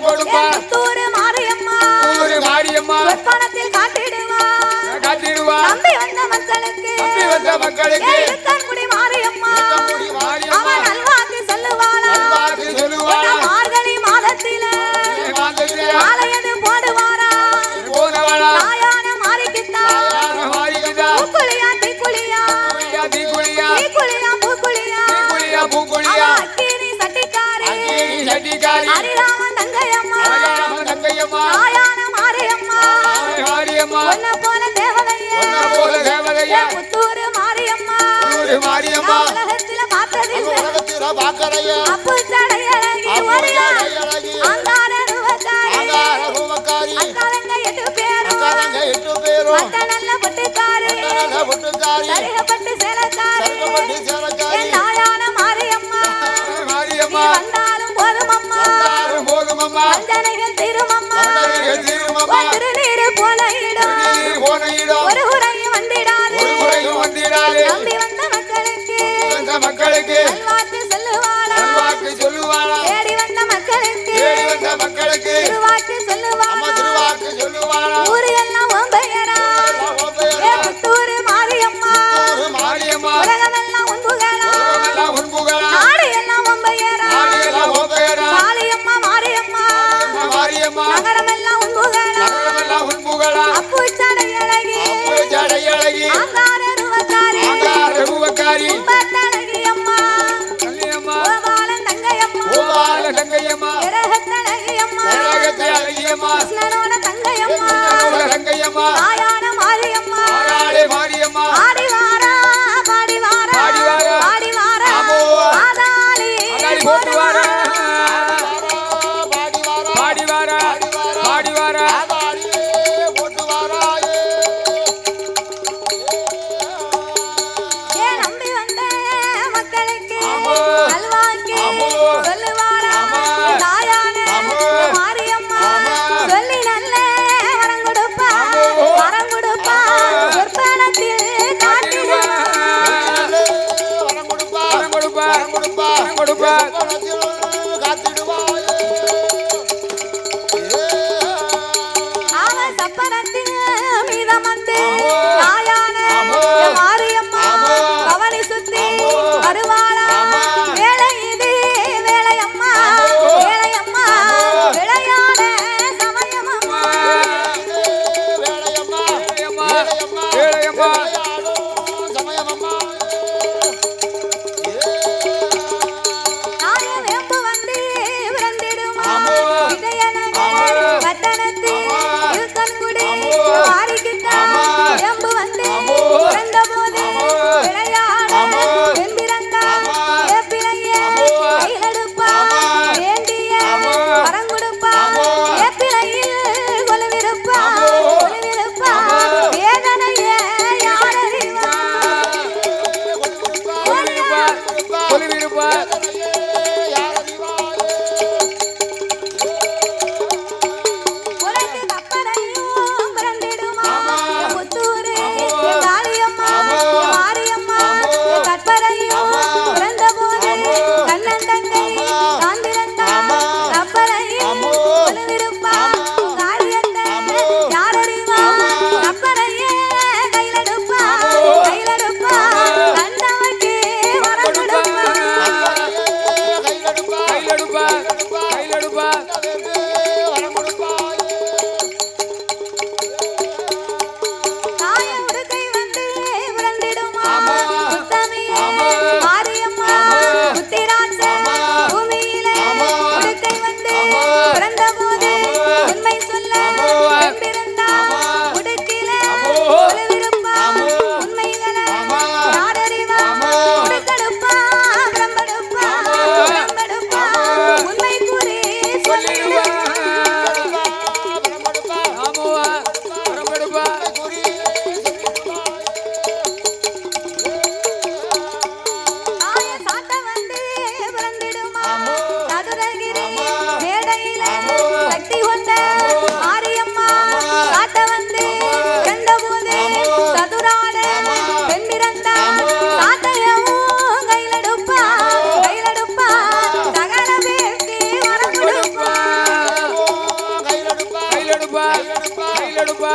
கொடுப்பா தூரு மாரியம்மா பணத்தில் காட்டிடுவா நம்பி வந்த மக்களுக்கு கண்குடி மாரியம்மா அவன் நல்வாக்கு சொல்லுவாளா மார்கழி மாதத்தில ஆலயது போடுவாரா தாயான மாறிக்கிட்டா பூக்குழியா தீக்குழியா பூக்குழியா அக்கினி சட்டிக்காரி அரிராமன் தங்கையம்மா தாயான மாரியம்மா உன்ன போல தேவதையா புத்தூரு மாரியம்மா உலகத்தில பார்த்ததில்லை அப்பு சடையழகி ஒரியா அங்கார ரூபக்காரி அக்காலங்க 8 பேரும் மத்த நல்ல பொட்டுக்காரி சரிகப்பட்டு சேலக்காரி என் தாயான மாரியம்மா வந்தாலும் போதுமம்மா வஞ்சனைகள் தீருமம்மா திருநீரு போல இடம் ஒரு உரையும் வந்திடாது நம்பி வந்த மக்களுக்கு நல்வாக்கு சொல்லுவாளா தேடி வந்த மக்களுக்கு திருவாக்கு சொல்லுவாளா ஊரு எல்லாம் ஓம்பையரா புத்தூரு மாரியம்மா உலகமெல்லாம் உன்புகளா நாடு எல்லாம் ஓம்பையரா காளியம்மா மாரியம்மா நகரமெல்லாம் உன்புகளா அப்பு சடையழகி ஆங்கார ரூபக்காரி கும்பத்தழகி அம்மா கோபாலன் தங்கையம்மா கிரகத்தழகி அம்மா கிருஷ்ணனோட தங்கையம்மா தாயான மாரியம்மா ஆடி வாரா ஆதாளி போடுவாரா எடுப்பா கையில் எடுப்பா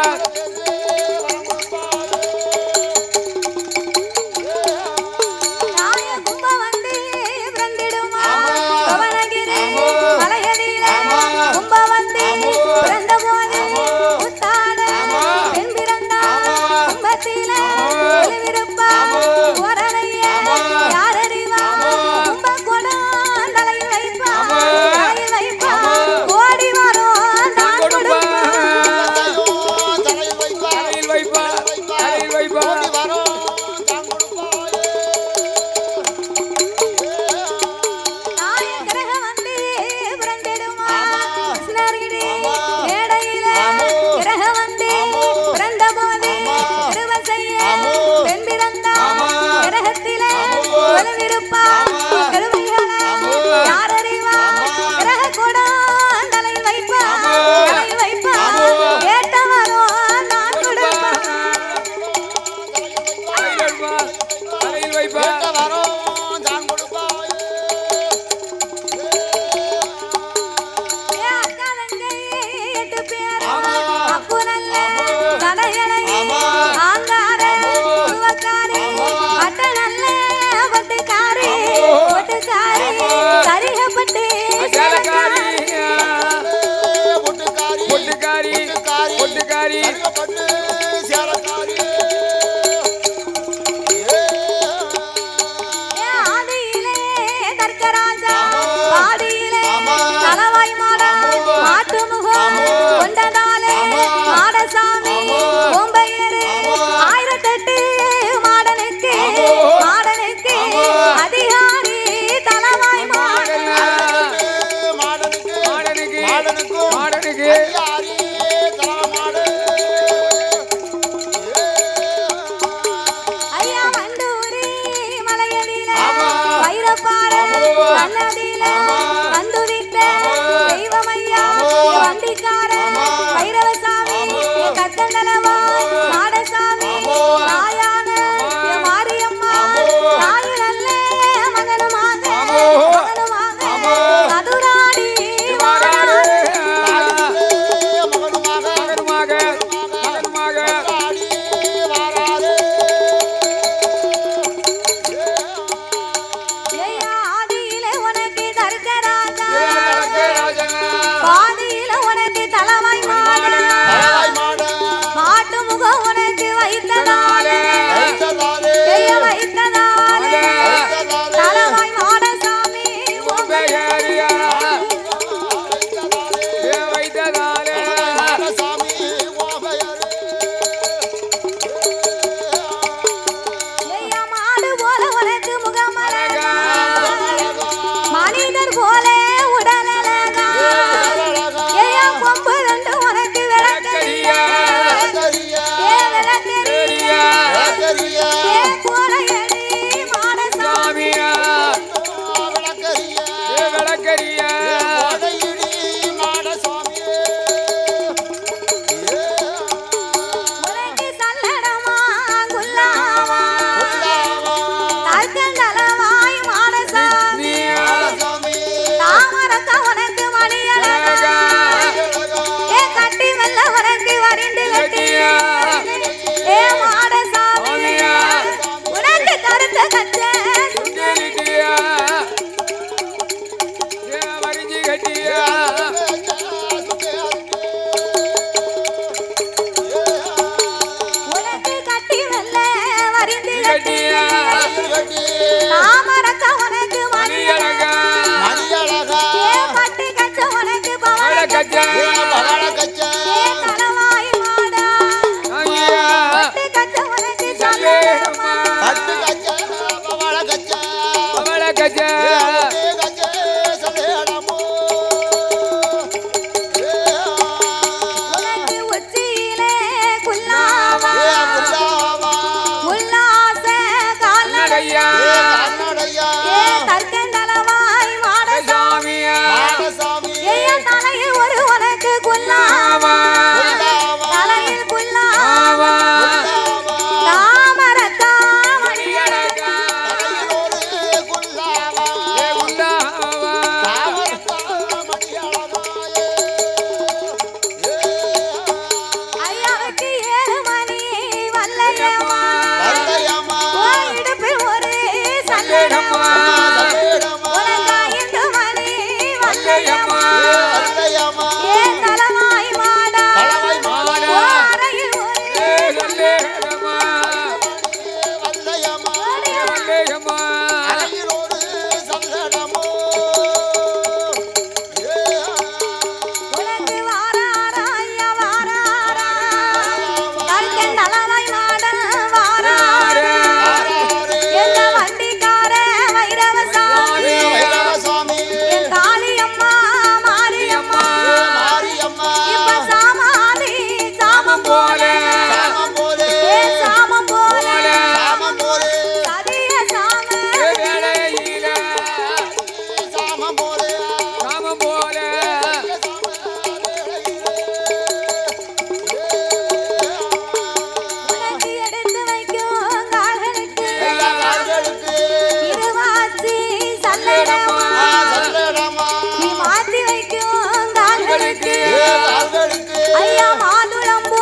கால்களுக்கு ஐயா மாதுளம்பூ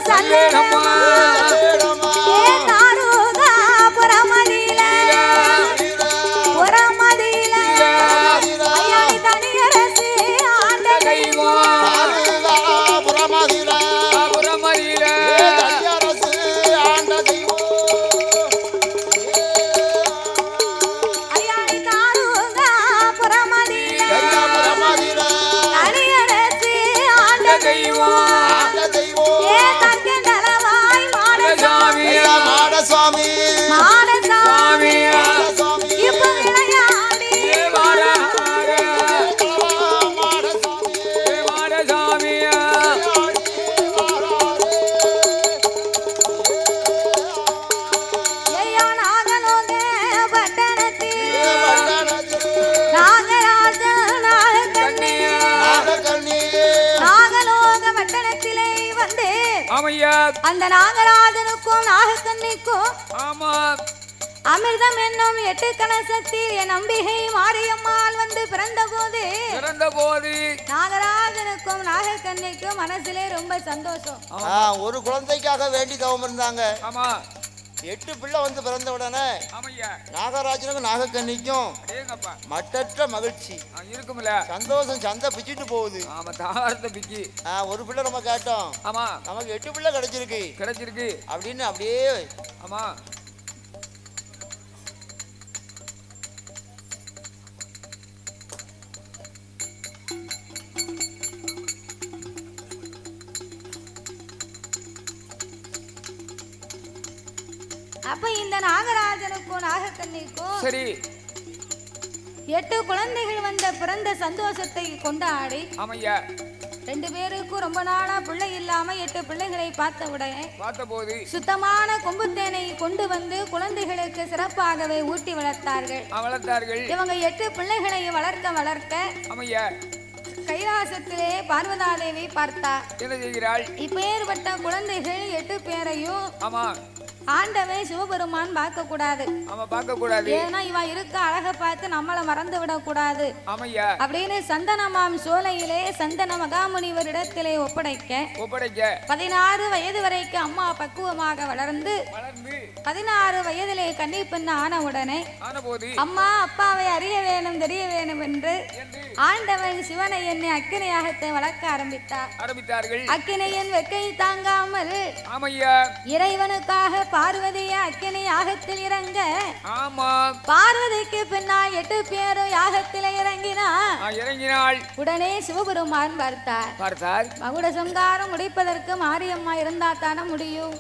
சல்லேடம்மா ஏ தாருகா புறமதியில புறமதியில ஐயா நீ தனியரசு ஆண்ட தெய்வம் புறமதியில ஐயா நீ தாருகா புறமதியில தனியரசு ஆண்ட தெய்வம் ஏ தங்கந்தலவாய் மாடசாமி மாடசாமி மாடசாமி இப்ப விளையாடி ஐயா நாகலோக பட்டணத்தில் நாகராஜ நாகக்கண்ணி நாகலோக பட்டணத்திலே வந்து ஆமையா அந்த நாகராஜனுக்கும் நாகக்கண்ணிக்கும் ஆமா அமிர்தம் என்னும் 8 கலசத்தில் என் நம்பிகை மாரியம்மாள் வந்து பிறந்த போது நாகராஜனுக்கும் நாகக்கண்ணிக்கும் மனசுலே ரொம்ப சந்தோஷம். ஒரு குழந்தைக்காக வேண்டி தவம் இருந்தாங்க. ஆமா 8 பிள்ளை வந்து பிறந்த உடனே ஆமையா நாகராஜனுக்கும் நாகக்கண்ணிக்கும் மட்டற்ற மகிழ்ச்சி இருக்கும்ல, சந்தோஷம் சந்தை பிச்சுட்டு போகுது. ஆமா தாரத்தை பிக்கி ஒரு பிள்ளை நம்ம கேட்டோம், ஆமா நமக்கு 8 பிள்ளை கிடைச்சிருக்கு அப்படின்னு அப்படியே ஆமா அப்ப இந்த நாகராஜனுக்கும் நாகக்கண்ணிக்கும் சரி 8 குழந்தைகள் வந்த பிறந்த சந்தோஷத்தை கொண்டாடி ஆமையா 2 பேருக்கும் ரொம்ப நாளா பிள்ளை இல்லாம 8 பிள்ளைகளை பார்த்த போது சுத்தமான கொம்புத்தேனை கொண்டு வந்து குழந்தைகளுக்கு சிறப்பாகவே ஊட்டி வளர்த்தார்கள். இவங்க 8 பிள்ளைகளை வளர்க்க ஆமையா கைலாசத்திலே பார்வதாதேவி பார்த்தா. என்ன செய்கிறாள்? இப்பேற்பட்ட குழந்தைகள் 8 பேரையும் ஆமா ஆண்டவன் சிவபெருமான் பார்க்க கூடாது. ஏன்னா இவ இருக்க அழக பார்த்து நம்மள மறந்து விட கூடாது அப்படின்னு சந்தனமாம் சோலையிலே சந்தன மகாமுனிவரிடத்திலே ஒப்படைக்க 16 வயது வரைக்கும் அம்மா பக்குவமாக வளர்ந்து 16 வயதிலே கன்னி பெண் ஆன உடனே அம்மா அப்பாவை அறிய வேணும் தெரிய வேணும் என்று ஆண்டவன் சிவனை என்னை அக்கினியாகத்தை வளர்க்க ஆரம்பித்தார்கள். அக்கினியின் வெக்கை தாங்காமல் இறைவனுக்காக பார்வதியை அக்கினி யாகத்தில் இறங்க பார்வதிக்கு பின்னால் 8 பேரும் யாகத்தில் இறங்கினாள். உடனே சிவபெருமான் பார்த்தார். மகுட சங்காரம் முடிப்பதற்கு மாரியம்மா இருந்தா தானே முடியும்.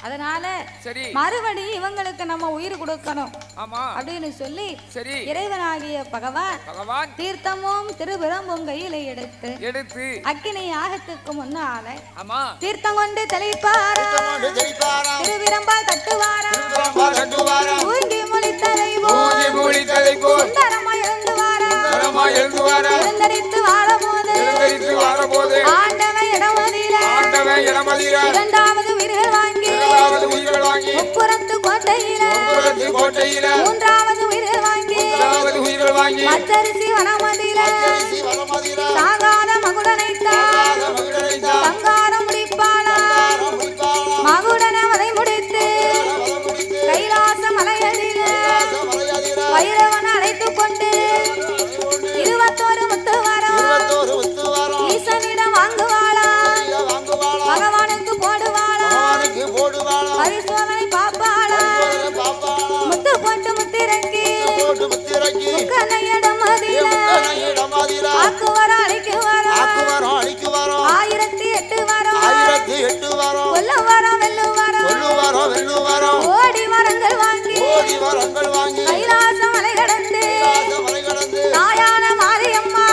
அதனால மறுபடி இவங்களுக்கு நம்ம உயிர் கொடுக்கணும் அப்படின்னு சொல்லி இறைவனாகிய பகவான் தீர்த்தமும் திருபிரம்பும் கையில எடுத்து அக்கினி யாகத்துக்கு முன்னால தீர்த்தம் கொண்டு தெளிப்பாரா திருவிரம்பால் தட்டுவாரா ஊங்கி மொழித்தலை சுந்தரமா எழுந்து வாரா எழுந்தரித்து வாழபோது ஆண்டவன் இடமதியில இரண்டாவது உயிர்கள் வாங்கி முப்புறத்து கோட்டையில மூன்றாவது உயிர்கள் வாங்கி மச்சரிசி வனமதியில சாகாத மகுடனைத்தான் சங்காரம் முடிப்பாளா மகுடன வதை முடித்து கைலாச மலையடியில வைரவன் அழைத்துக் கொண்டு 21 முத்து வரம் ஈசனிடம் வாங்குவாளா பகவானுக்கு போடுவாளா பரிசோதனை பாப்பாளா முத்து போட்டு முத்திரங்கி முக்கனையிடம் மதியில ஆக்குவர அழிக்கு வரம் 1008 வரம் கொல்ல வரம் வெல்லு வரம் ஓடி வரங்கள் வாங்கி கைலாசம் மலை கடந்து தாயான மாரியம்மா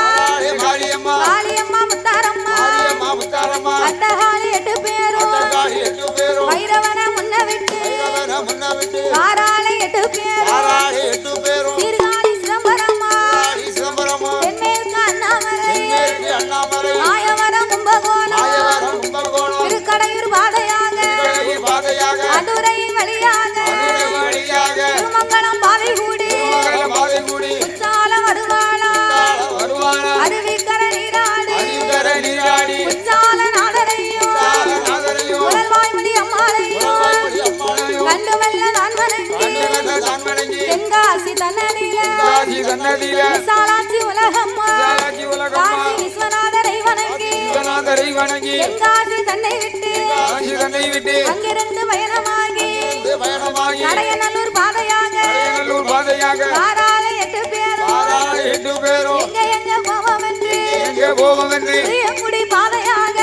முத்தாரம்மா அட்டகாலி 8 பேரும் வைரவன முன்ன விட்டு காராளை 8 பேரும் சீர்காழி சிதம்பரம்மா தென்மேற்கு அண்ணாமலை ஆயவரம் கும்பகோணம் திருக்கடையூர் பாதையாக மதுரை வழியாக திருமங்கலம் வணங்கி எங்காசி தன்னை விட்டு அங்கிருந்து பயணமாகி கடையநல்லூர் பாதையாக வாராத 8 பேரும் எங்க போவோம் என்று குடி பாதையாக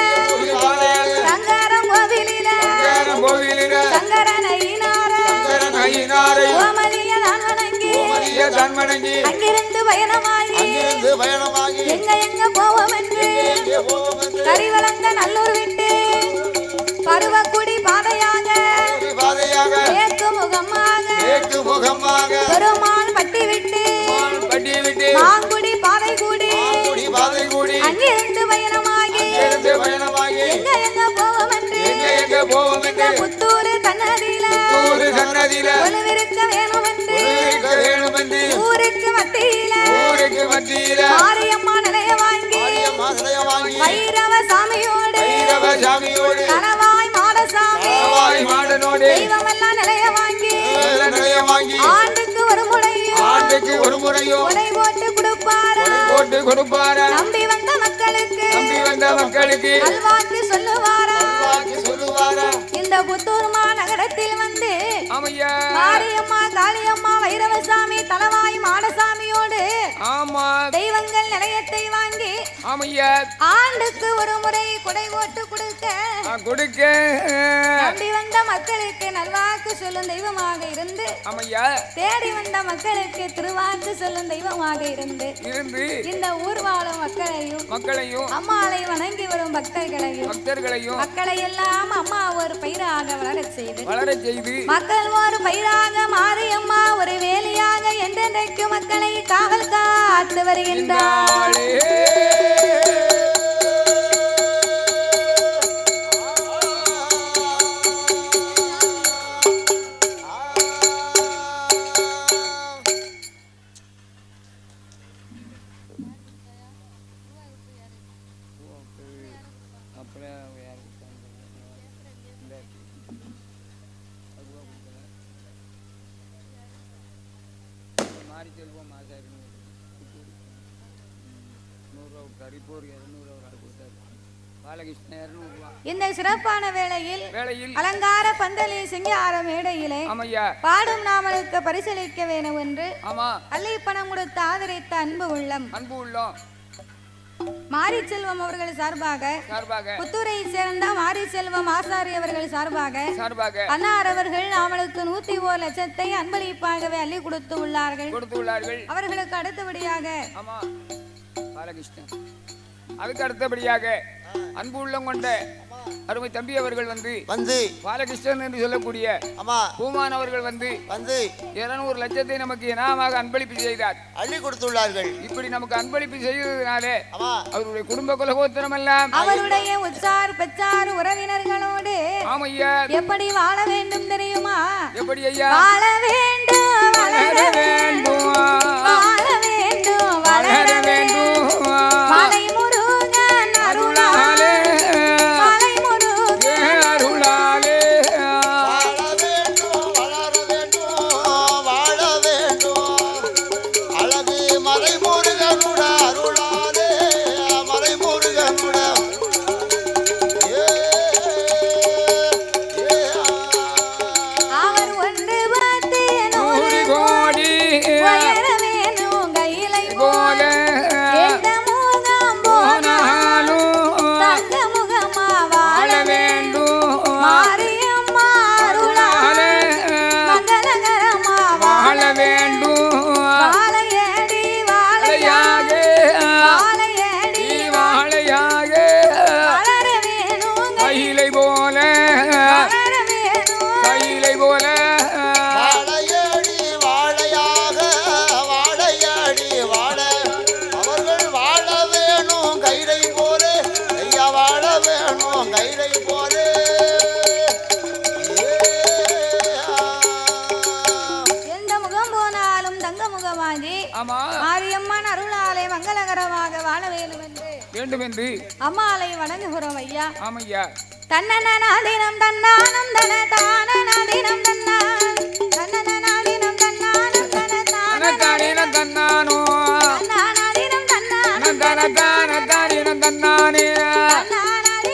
சங்கரம் கோவிலில சங்கரனையினாரை கோமதிய தான் வணங்கி அங்கிருந்து பயணமாகி எங்க போவோம் என்று கரிவளங்க நல்லூர் விட்டு பருவக்குடி பாதையாக மேற்கு முகமாக பெருமாள் பட்டி விட்டு மாங்குடி பாதை கூடி அங்கிருந்து பயணமாகி எங்க போவோம் என்று புத்தூர் சன்னதியில கொலுவிருக்க வேணும் என்று ஊருக்கு மத்தியில மாரியம்மா நிலைய வாங்கி வைரவ சாமியோடு கணவாய் மாடசாமி தெய்வமெல்லாம் நிலைய வாங்கி ஆண்டுக்கு ஒரு முறையும் உடை போட்டு கொடுப்பாரா நம்பி வந்த மக்களுக்கு நல்வாக்கு சொல்லுவாரா இந்த புத்தூர் மாநகரத்தில் வந்து மாரியம்மா காளியம்மா வைரவசாமி தலவாய் மாடசாமியோடு தெய்வங்கள் நிலையத்தை வாங்கி ஆண்டுக்கு ஒரு முறை குடை போட்டு கொடுக்க நம்பி வந்த மக்களுக்கு நல்வாக்கு சொல்லும் தெய்வமாக இருந்து தேடி வந்த மக்களுக்கு திருவாக்கு சொல்லும் தெய்வமாக இருந்து இந்த ஊர் வாழும் மக்களையும் அம்மாளை வணங்கி வரும் பக்தர்களையும் மக்களை எல்லாம் அம்மா ஒரு பயிராக வளரச் செய்து மக்கள் ஒரு பயிராக மாரியம்மா ஒரு வேலியாக என்றென்றைக்கு மக்களை காவல் காத்து வருகின்றாள். இந்த சிறப்பான வேளையில் அலங்கார பந்தலி சிங்கார மேடையிலே பாடும் நாமலுக்கு பரிசளிக்க வேண்டும் என்று அள்ளிப்பணம் கொடுத்து ஆதரித்த அன்பு உள்ளம் மாரிச்செல்வம் அவர்கள் சார்பாக புத்தூரை சேர்ந்த மாரிச்செல்வம் ஆசாரி அவர்கள் சார்பாக அன்னார் அவர்கள் அவளுக்கு 101 லட்சத்தை அன்பளிப்பாகவே அள்ளி கொடுத்து உள்ளார்கள். அவர்களுக்கு அடுத்தபடியாக அதுக்கு அடுத்தபடியாக அன்பு உள்ளம் கொண்ட அருமை தம்பி அவர்கள் வந்து பாலகிருஷ்ணன் என்று சொல்லக்கூடிய பூமான் அவர்கள் வந்து 200 லட்சத்தை நமக்கு இனாமாக அன்பளிப்பு செய்தார், அள்ளி கொடுத்துள்ளார்கள். இப்படி நமக்கு அன்பளிப்பு செய்ததினாலே அவருடைய குடும்ப குலகோத்திரம் எல்லாம் அவருடைய உற்றார் பெற்றார் உறவினர்களோடு எப்படி வாழ வேண்டும் தெரியுமா? எப்படி ஐயா? வாழ வேண்டும் வளர வேண்டும் வாழ வேண்டும் வளர வேண்டும் மலை முருகன் அருளாலே மாரியம்மன் அருளாலே மங்களகரமாக வாழ வேண்டும் என்று அம்மாளை வணங்குகிறோம் ஐயா. ஆமையா. தன்னநாதினம் தன்னானம் தன தானநாதினம் தன்னான் தன்னநாதினம் தன்னானம் தன தானநாதினம் தன்னானோ தன்னநாதினம் தன்னானம் தன தானநாதினம் தன்னானே தன்னநாதினம்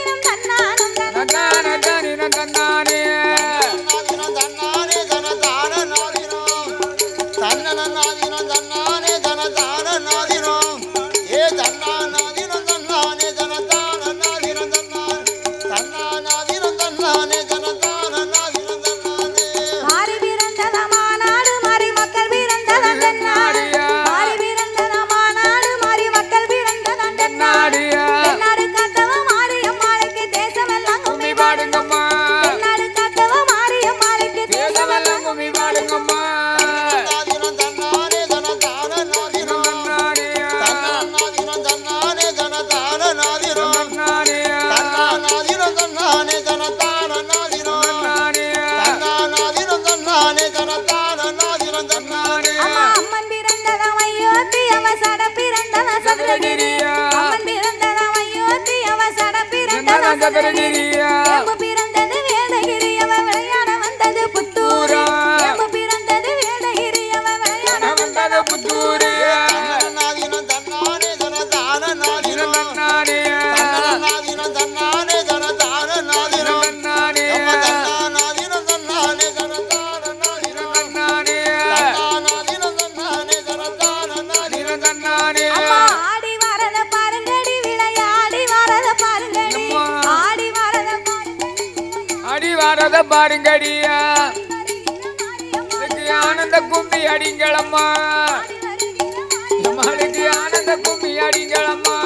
சதுரகிரியா எம்பு பிறந்தது வேதகிரி அவ விளையாட வந்தது புத்தூரா எம்பு பிறந்தது வேதகிரி அவ விளையாட வந்தது புத்தூரா நாதினம் தன்னானே தனதான நாதினம் தன்னானே நாதினம் தன்னானே தனதான நாதினம் தன்னானே நாதினம் தன்னானே தனதான நாதினம் தன்னானே நாதினம் தன்னானே தனதான நாதினம் தன்னானே அம்மா ஆடி வரத பாருங்கடி விளையாடி வரத பாருங்கடி ஆடி வரத பாருங்கடி அடி வாரத பாருங்கடியா இதுக்கு ஆனந்த கும்மி அடிங்களம்மா நம்மளுக்கு ஆனந்த கும்மி அடிங்களம்மா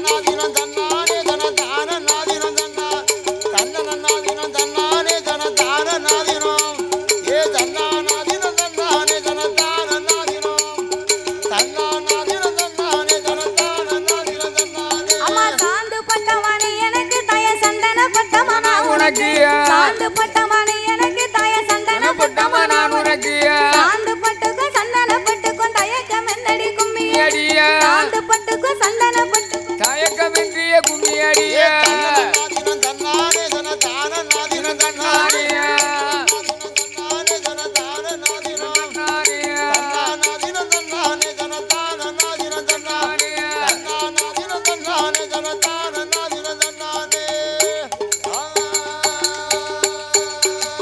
நாதினம் தன்னானே தனதான நாதினம் தன்னா தன்னன நாதினம் தன்னானே தனதான நாதினம் ஏ தன்னா நாதினம் தன்னானே தனதான நாதினம் தன்னா நாதினம் தன்னானே தனதான நாதினம் தன்னானே அம்மா சாந்து பட்டமணி எனக்கு தய சந்தன பட்டமனா உனக்கு சாந்து பட்டமணி எனக்கு தய சந்தன பட்டமா நான் உனக்கு சாந்து பட்டுக்கும் சந்தன பட்டுக்கும் தயக்கம் என்னடி கும்மி அடியா சாந்து பட்டுக்கும் சந்தன பட்டுக்கும் தயக்கமின்றிய கும்மி அடியா நாதினம் தன்னானே தனதான நாதினம் தன்னானே தன்னானே தனதான நாதினம் தன்னானே நாதினம் தன்னானே தனதான நாதினம் தன்னானே நாதினம் தன்னானே தனதான நாதினம் தன்னானே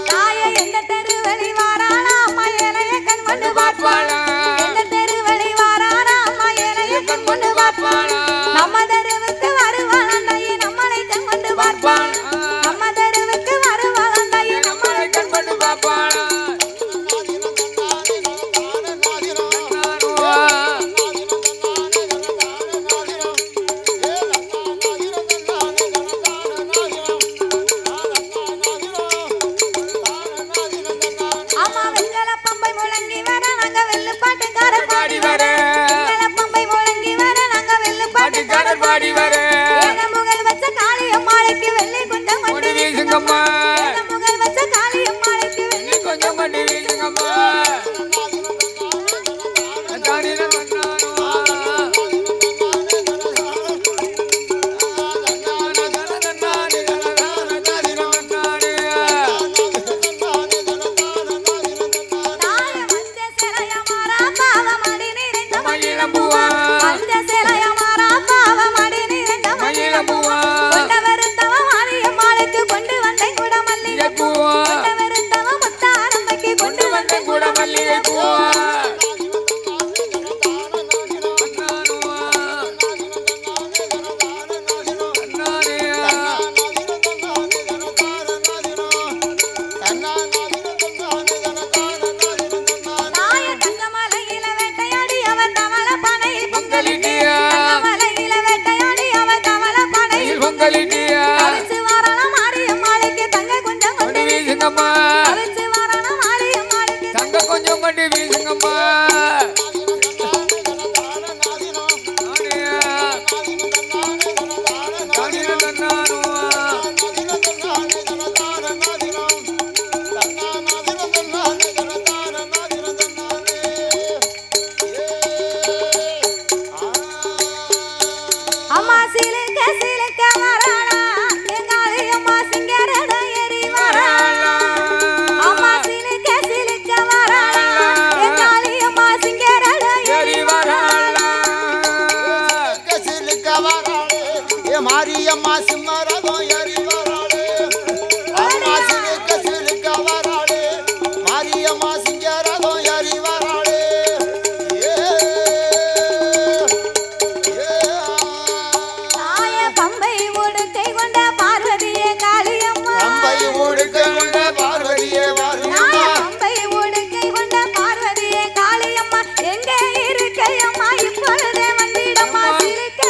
தாய எந்த தெருவழி வாரானா அம்மா ஏனைய கண் கொண்டு பார்ப்பாளா எந்த தெருவழி வாரானா அம்மா ஏனைய கண் கொண்டு பார்ப்பாளா நம்ம தெருவுக்கு வருவான் தாயி நம்மளை கண் கொண்டு பார்ப்பாள் நம்ம தெருவுக்கு வருவான் தாயி நம்மளை கண் கொண்டு பார்ப்பாள் நாதினம் தன்னானே தனதான நாதினம் அம்மா வெங்கல பம்பை முழங்கி வர நாங்க வெள்ளு பாட்டுக்கார பாடி வர வெங்கல பம்பை முழங்கி வர நாங்க வெள்ளு பாட்டுக்கார பாடி வர ஏன முகல் வச்ச காளி அம்மாளுக்கு வெள்ளி கொஞ்சம் கொண்டு கொண்டு வீசுங்கம்மா ஏன முகல் வச்ச காளி அம்மாளுக்கு வெள்ளி கொஞ்சம் கொண்டு வீசுங்கம்மா தானின தாய மஞ்ச சிலைய மாறா பாவமடி நிறைந்த மயிலம்பூவா மஞ்ச சிலைய மாறா பாவமடி நிறைந்த மயிலம்பூவா கொண்டவருந்தவ மாரியம்மாளுக்கு கொண்டு வந்தேன் கூட மல்லிகை பூவா கொண்டவருந்தவ முத்தாரம்பைக்கு கொண்டு வந்தேன் கூட மல்லிகை பூவா தாய தங்கமலையில வேட்டையாடி அவ தவள பனை பொங்கலிட்டியா தங்கமலையில வேட்டையாடி அவ தவள பனை பொங்கலிட்டியா அவிச்சு வாரான மாரியம்மாளுக்கு தங்க கொஞ்சம் கொண்டு கொண்டு வீசுங்கம்மா அவிச்சு வாரான மாரியம்மாளுக்கு தங்க கொஞ்சம் கொண்டு வீசுங்கம்மா அம்மா சிலுக்க சிலுக்க வராளா எங்காளி அம்மா சிங்கரட ஏறி வராளா அம்மா சிலுக்க சிலுக்க வராளா எங்காளி அம்மா சிங்கரட ஏறி வராளா மாரியம்மா சிம்மரதம் ஏறி வராளே அம்மா சிலுக்க சிலுக்க வராளே மாரியம்மா சிங்கரதம் ஏறி வராளே தாய பம்பை உடுக்கை கொண்ட பார்வதியே காளியம்மா பம்பை உடுக்க கொண்ட பார்வதியே வாருமா தாய பம்பை உடுக்கை கொண்ட பார்வதியே காளியம்மா எங்கே இருக்கையம்மா இப்பொழுதே வந்திடம்மா சிலுக்க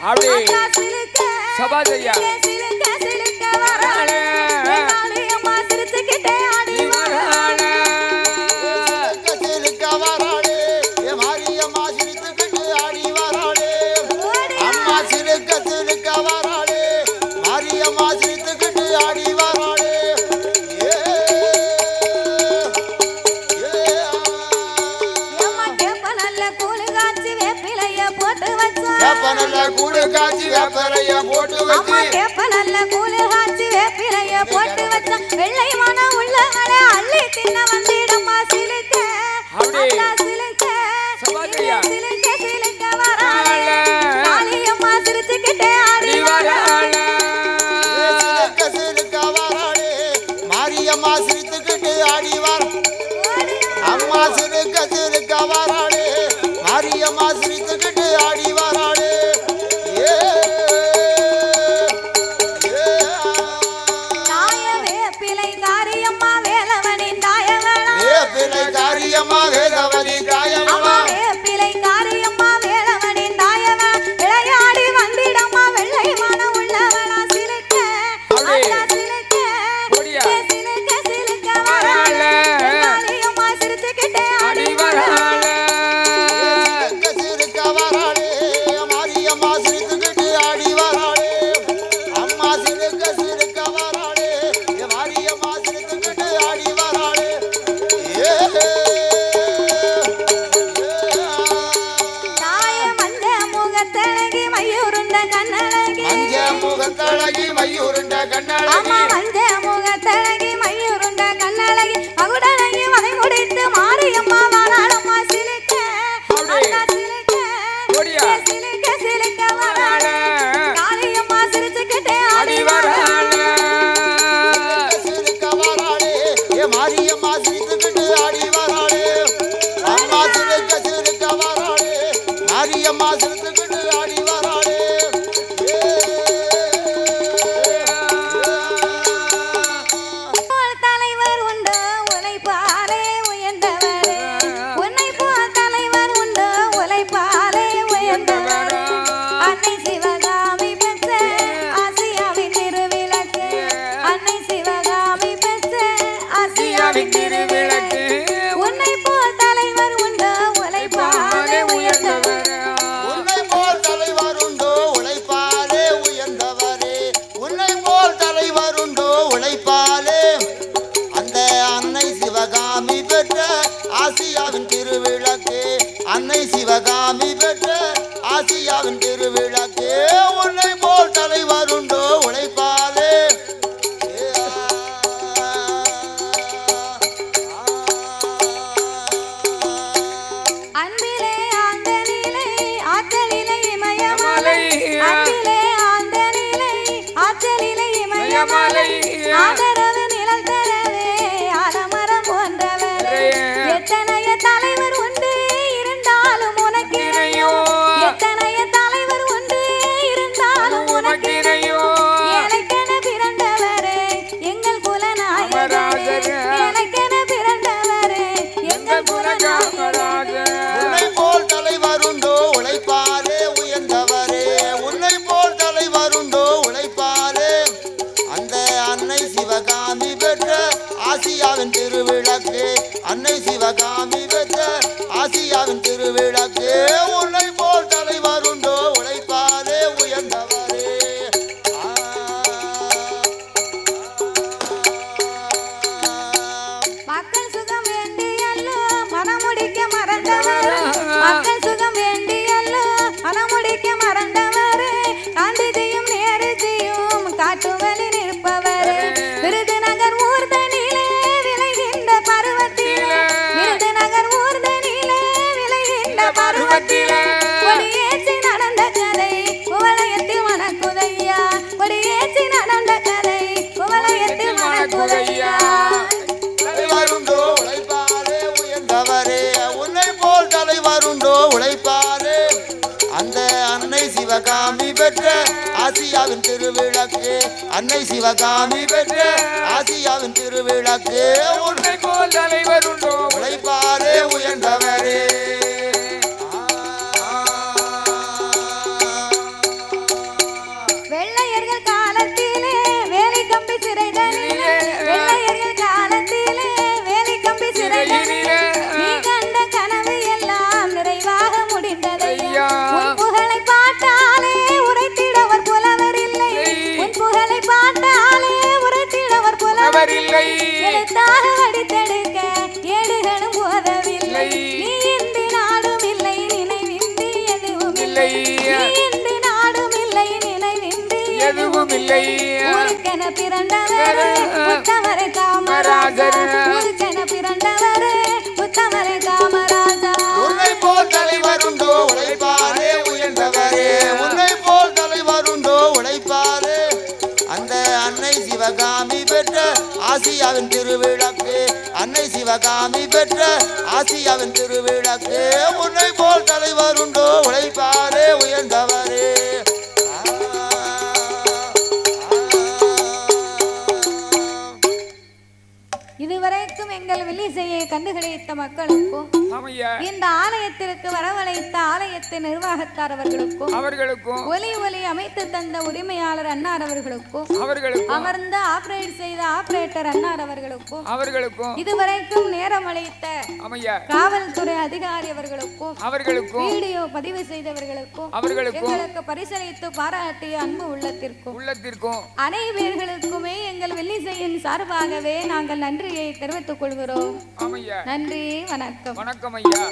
அப்படி. அக்கா சிலுக்க சபாஜையா சிலுக்க சிலுக்க வராளே காளியம்மா சிரிச்சுக்கிட்டே ஆடி வராளே சிலுக்க வராளே மாரியம்மா சிரித்துக்கிட்டு ஆடி வராளே அம்மா சிலுக்க சிலுக்க வராளே மாரியம்மா சிரித்துக்கிட்டு ஆடி வராளே அம்மா கேப்ப நல்ல கூழு காய்ச்சி வேப்பிலைய போட்டு வச்சா வேப்பனல்ல கூடு காய்ச்சி வேப்பலைய போட்டு அம்மா வச்சு கேப்ப நல்ல கூழு காய்ச்சி வேப்பிலைய போட்டு வச்ச வெள்ளை மனம் உள்ளவளை அள்ளி தின்ன வந்திடம்மா சிலுக்க சிலுக்க சிலுக்க சிலுக்க வராள காளியம்மா சிரிச்சுக்கிட்டே ஆடி வராள சிலுக்க வராளே மாரியம்மா சிரித்துக்கிட்டு ஆடி வர அம்மா சிலுக்க சிலுக்க வராளே மாரியம்மா சிரித்துக்கிட்டு ஆடி வராளே வேப்பிலை காரியம்மா வேலவனின் தாயவளா வேப்பிலை காரியம்மா வேலவனின் தாயவளா வேப்பிலை காரியம்மா வேலவனின் தாயவளா விளையாடி வந்திடம்மா வெள்ளை மனம் உள்ளவளா சிலுக்க சிலுக்க சிலுக்க சிலுக்க வராள காளியம்மா சிரிச்சுக்கிட்டே ஆடி வராள சிலுக்க வராளே மாரியம்மா சிரித்துக்கிட்டு ஆடி வராளே அம்மா சிலுக்க சிலுக்க வராளே மாரியம்மா சிரித்துக்கிட்டு ஆடி வராளே தாய மஞ்ச முகத்தழகி மயூருண்ட கண்ணழகி மஞ்ச முகத்தழகி மயூருண்ட கண்ணழகி அம்மா மஞ்ச முகத்தழகி மயூருண்ட கண்ணழகி மகுடழகி வதை முடித்து மாரியம்மா வாராளம்மா சிலுக்க அண்ணா சிலுக்க சிலுக்க சிலுக்க வராள காளியம்மா சிரிச்சுக்கிட்டே ஆடி வராள சிலுக்க வராளே மாரியம்மா சிரித்துக்கிட்டு ஆடி வராளே அம்மா சிலுக்க சிலுக்க வராளே மாரியம்மா சிரித்துக்கிட்டு ஆடி வராளே தலைவர் உண்டு உழைப்பாலே உயர்ந்தவர் உன்னை போல் தலைவர் உண்டு உழைப்பாலே உயர்ந்தவர் அன்னை சிவகாமி பெற்ற ஆசியாவின் திருவிளக்கு அன்னை சிவகாமி பெற்ற ஆசியாவின் திருவிளக்கு உன்னை போல் தலைவர் உண்டு உழைப்பாலே உயர்ந்தவர் உன்னை போல் தலைவர் உண்டோ உழைப்பாலே உயர்ந்தவரே உன்னை போல் தலைவர் உண்டோ உழைப்பாலே அந்த அன்னை சிவகாமி பெற்ற ஆசியாவின் திருவிளக்கு அன்னை சிவகாமி பெற்ற ஆசியாவின் திருவிளக்கு உன்னை போல் தலைவர் உண்டோ உழைப்பாலே அன்பிலே ஆழ்ந்த நிலை ஆற்றலிலே இமயமலை அன்பிலே ஆழ்ந்த நிலை ஆற்றலிலே இமயமலை ஆதரவு நிழல் தரவே ஆலமரம் போன்றவரே எத்தனைய தலைவர் உண்டு இருந்தாலும் உனக்கு எத்தனைய தலைவர் உண்டு இருந்தாலும் உனக்கு எனக்கென பிறந்தவரே எங்கள் குலநாயகரே எனக்கென பிறந்தவரே எங்கள் குலநாயகரே உன்னை போல் தலைவர் உண்டோ உழைப்பாலே உயர்ந்தவரே உன்னை போல் தலைவர் உண்டோ உழைப்பாலே அந்த அன்னை சிவகாமி பெற்ற ஆசியாவின் திருவிளக்கு அன்னை சிவகாமி பெற்ற ஆசியாவின் திருவிளக்கு உன்னை போல் தலைவர் உண்டோ உழைப்பாலே உயர்ந்தவரே மக்கள் சுகம் வேண்டியல்லோ மனமுடிக்க மறந்தவர் மக்கள் சுகம் வேண்டியல்லோ மனமுடிக்க மறந்தவர் காந்திஜியும் நேருஜியும் காட்டுவலில் நிற்பவர் விருதுநகர் ஊர்தனிலே விளைகின்ற பருவத்திலே விருதுநகர் ஊர்தனிலே விளைகின்ற பருவத்திலே கொடியேற்றி நடந்த கதை குவளையத்தில் மணக்குதையா கொடியேற்றி நடந்த கதை குவளையத்தில் மணக்குதையா தலைவர் உண்டோ உழைப்பாலே உயர்ந்தவரே உன்னை போல் தலைவர் உண்டோ உழைப்பாலே அந்த அன்னை சிவகாமி பெற்ற ஆசியாவின் திருவிளக்கு அன்னை சிவகாமி பெற்ற ஆசியாவின் திருவிளக்கு உன்னை போல் தலைவர் உண்டோ உழைப்பாலே உயர்ந்தவரே வெள்ளையர்கள் காலத்திலே வேலை கம்பி சிறைதனிலே வெள்ளையர்கள் காலத்திலே வேலை கம்பி சிறைதனிலே நீ கண்ட கனவு எல்லாம் நிறைவாக முடிந்ததையா உன் புகழை பாட்டாலே உரைத்திடவர் புலவர் இல்லை உன் புகழை பாட்டாலே உரைத்திடவர் புலவர் இல்லை எழுத்தாக வடித்தெடுக்க ஏடுகளும் போதவில்லை நீ இன்றி நாடும் இல்லை நினைவின்றி எதுவும் இல்லை நீ இன்றி நாடும் இல்லை நினைவின்றி எதுவும் இல்லை ஊருக்கென பிறந்தவரே உத்தமரே காமராஜர் ஊருக்கென பிறந்தவரே உத்தமரே காமராஜர் உன்னை போல் தலைவருண்டோ உழைப்பாரே உயர்ந்தவரே உன்னை போல் தலைவருண்டோ உழைப்பாரே அந்த அன்னை சிவகாமி பெற்ற ஆசியாவின் திருவிளக்கு அன்னை சிவகாமி பெற்ற ஆசியாவின் திருவிளக்கு உன்னை போல் தலைவருண்டோ உழைப்பாரே உயர்ந்தவரே இதுவரைக்கும் எங்கள் வில்லிசையை கண்டுகளித்த மக்களுக்கும் இந்த ஆலயத்திற்கு வரவழைத்த ஆலயத்தின் நிர்வாகத்தார் அவர்களுக்கும் ஒலி அமைத்து தந்த உரிமையாளர் அன்னார் அவர்களுக்கும் அமர்ந்த ஆபரேட் செய்த ஆபரேட்டர் அன்னார் அவர்களுக்கும் இதுவரைக்கும் நேரம் அளித்த காவல்துறை அதிகாரி அவர்களுக்கும் வீடியோ பதிவு செய்தவர்களுக்கும் எங்களுக்கு பரிசளித்து பாராட்டிய அன்பு உள்ளத்திற்கும் அனைவர்களுக்குமே எங்கள் வில்லிசையின் சார்பாகவே நாங்கள் நன்றியை தெரிவித்துக் கொள்கிறோம். நன்றி, வணக்கம். வணக்கம் ஐயா.